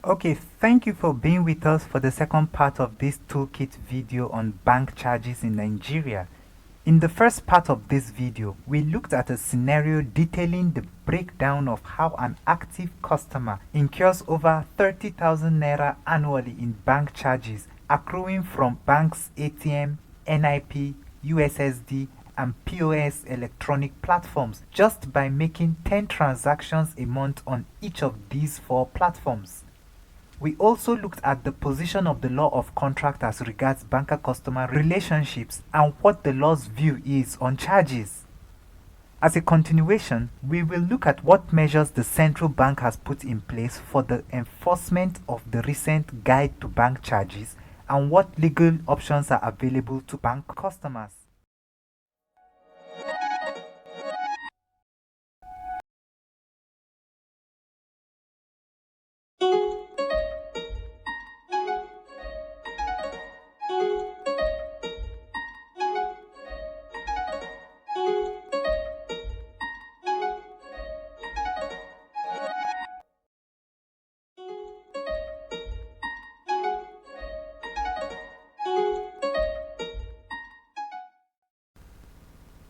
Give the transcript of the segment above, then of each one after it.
Okay, thank you for being with us for the second part of this toolkit video on bank charges in Nigeria. In the first part of this video, we looked at a scenario detailing the breakdown of how an active customer incurs over 30,000 naira annually in bank charges accruing from banks' ATM, NIP, USSD, and POS electronic platforms just by making 10 transactions a month on each of these four platforms. We also looked at the position of the law of contract as regards banker-customer relationships and what the law's view is on charges. As a continuation, we will look at what measures the central bank has put in place for the enforcement of the recent guide to bank charges and what legal options are available to bank customers.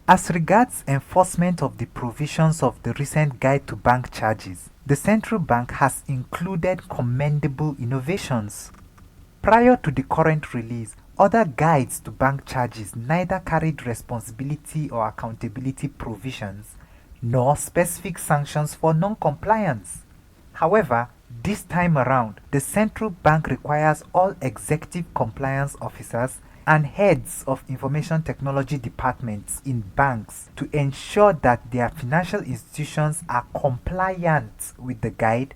As regards enforcement of the provisions of the recent guide to bank charges, the central bank has included commendable innovations. Prior to the current release, other guides to bank charges neither carried responsibility or accountability provisions, nor specific sanctions for non-compliance. However, this time around, the central bank requires all executive compliance officers and heads of information technology departments in banks to ensure that their financial institutions are compliant with the guide,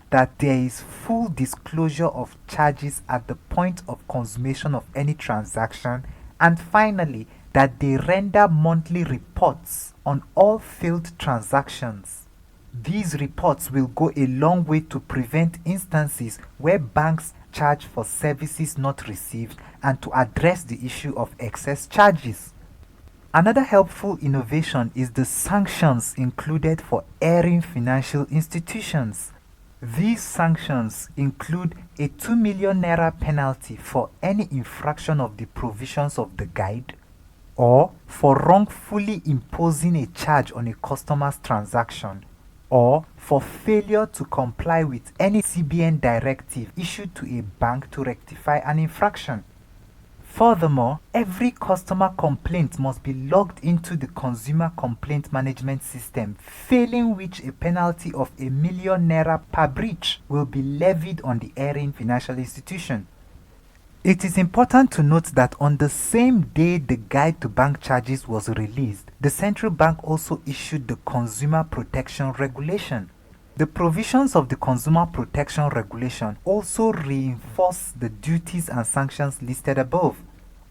that there is full disclosure of charges at the point of consummation of any transaction, and finally, that they render monthly reports on all failed transactions. These reports will go a long way to prevent instances where banks charge for services not received and to address the issue of excess charges. Another helpful innovation is the sanctions included for erring financial institutions. These sanctions include a 2 million naira penalty for any infraction of the provisions of the guide, or for wrongfully imposing a charge on a customer's transaction, or for failure to comply with any CBN directive issued to a bank to rectify an infraction. Furthermore, every customer complaint must be logged into the Consumer Complaint Management System, failing which a penalty of 1 million naira per breach will be levied on the erring financial institution. It is important to note that on the same day the guide to bank charges was released, the central bank also issued the Consumer Protection Regulation. The provisions of the Consumer Protection Regulation also reinforce the duties and sanctions listed above.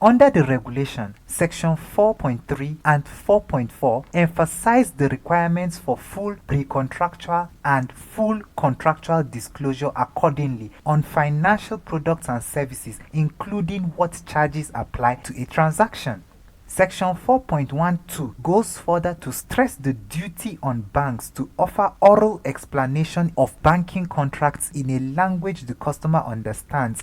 Under the regulation, Section 4.3 and 4.4 emphasize the requirements for full pre-contractual and full contractual disclosure accordingly on financial products and services, including what charges apply to a transaction. Section 4.12 goes further to stress the duty on banks to offer oral explanation of banking contracts in a language the customer understands.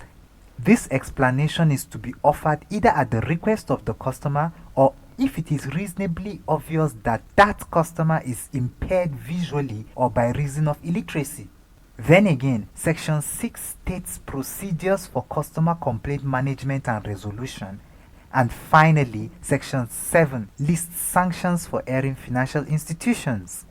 This explanation is to be offered either at the request of the customer or if it is reasonably obvious that that customer is impaired visually or by reason of illiteracy. Then again, Section 6 states procedures for customer complaint management and resolution. And finally, Section 7 lists sanctions for erring financial institutions.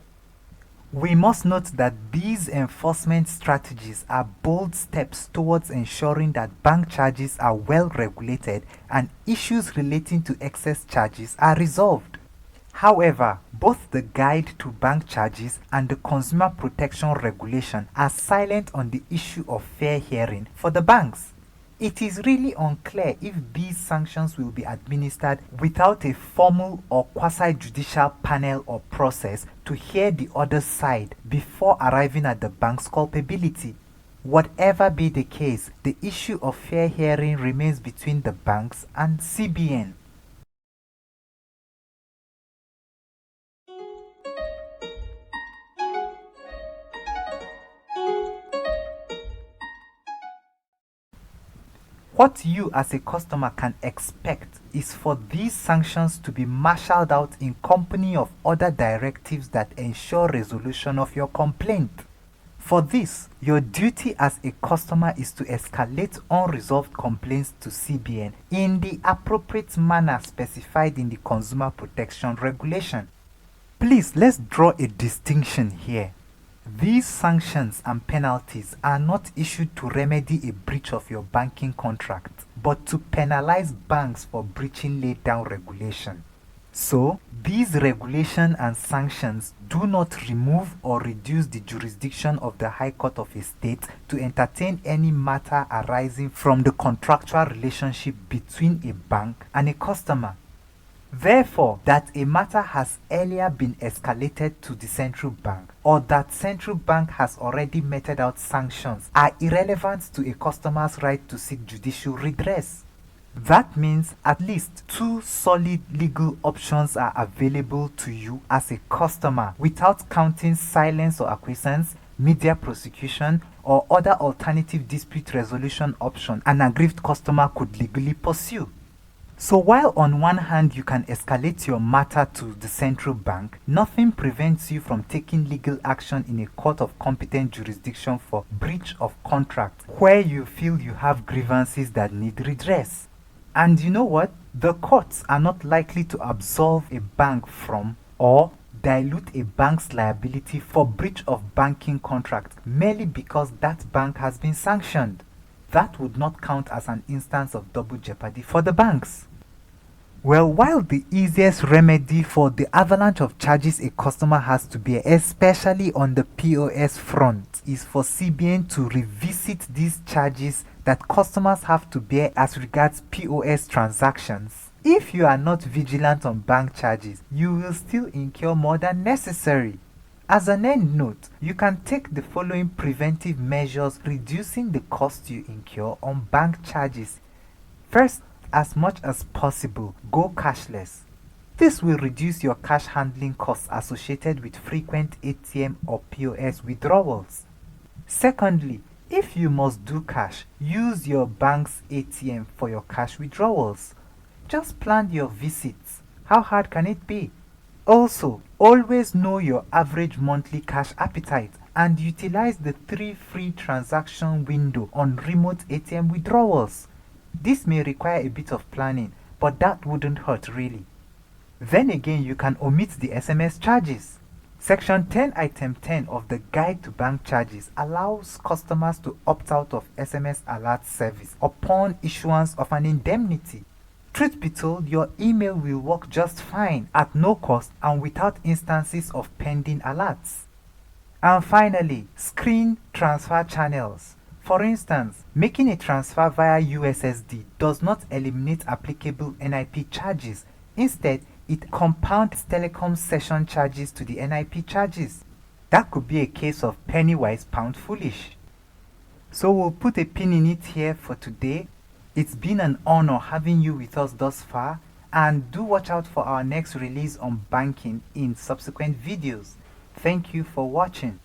We must note that these enforcement strategies are bold steps towards ensuring that bank charges are well regulated and issues relating to excess charges are resolved. However, both the Guide to Bank Charges and the Consumer Protection Regulation are silent on the issue of fair hearing for the banks. It is really unclear if these sanctions will be administered without a formal or quasi-judicial panel or process to hear the other side before arriving at the bank's culpability. Whatever be the case, the issue of fair hearing remains between the banks and CBN. What you as a customer can expect is for these sanctions to be marshaled out in company of other directives that ensure resolution of your complaint. For this, your duty as a customer is to escalate unresolved complaints to CBN in the appropriate manner specified in the Consumer Protection Regulation. Please, let's draw a distinction here. These sanctions and penalties are not issued to remedy a breach of your banking contract, but to penalize banks for breaching laid down regulation. So, these regulation and sanctions do not remove or reduce the jurisdiction of the High Court of a state to entertain any matter arising from the contractual relationship between a bank and a customer. Therefore, that a matter has earlier been escalated to the central bank or that central bank has already meted out sanctions are irrelevant to a customer's right to seek judicial redress. That means at least two solid legal options are available to you as a customer without counting silence or acquiescence, media prosecution, or other alternative dispute resolution option an aggrieved customer could legally pursue. So while on one hand you can escalate your matter to the central bank, nothing prevents you from taking legal action in a court of competent jurisdiction for breach of contract where you feel you have grievances that need redress. And you know what? The courts are not likely to absolve a bank from or dilute a bank's liability for breach of banking contract merely because that bank has been sanctioned. That would not count as an instance of double jeopardy for the banks. Well, while the easiest remedy for the avalanche of charges a customer has to bear, especially on the POS front, is for CBN to revisit these charges that customers have to bear as regards POS transactions. If you are not vigilant on bank charges, you will still incur more than necessary. As an end note, you can take the following preventive measures reducing the cost you incur on bank charges. First, as much as possible, go cashless. This will reduce your cash handling costs associated with frequent ATM or POS withdrawals. Secondly, if you must do cash, use your bank's ATM for your cash withdrawals. Just plan your visits. How hard can it be? Also, always know your average monthly cash appetite and utilize the 3 free transaction window on remote ATM withdrawals. This may require a bit of planning, but that wouldn't hurt really. Then again, you can omit the SMS charges. Section 10 Item 10 of the Guide to Bank Charges allows customers to opt out of SMS alert service upon issuance of an indemnity. Truth be told, your email will work just fine at no cost and without instances of pending alerts. And finally, screen transfer channels. For instance, making a transfer via USSD does not eliminate applicable NIP charges. Instead, it compounds telecom session charges to the NIP charges. That could be a case of penny wise, pound foolish. So we'll put a pin in it here for today. It's been an honor having you with us thus far, and do watch out for our next release on banking in subsequent videos. Thank you for watching.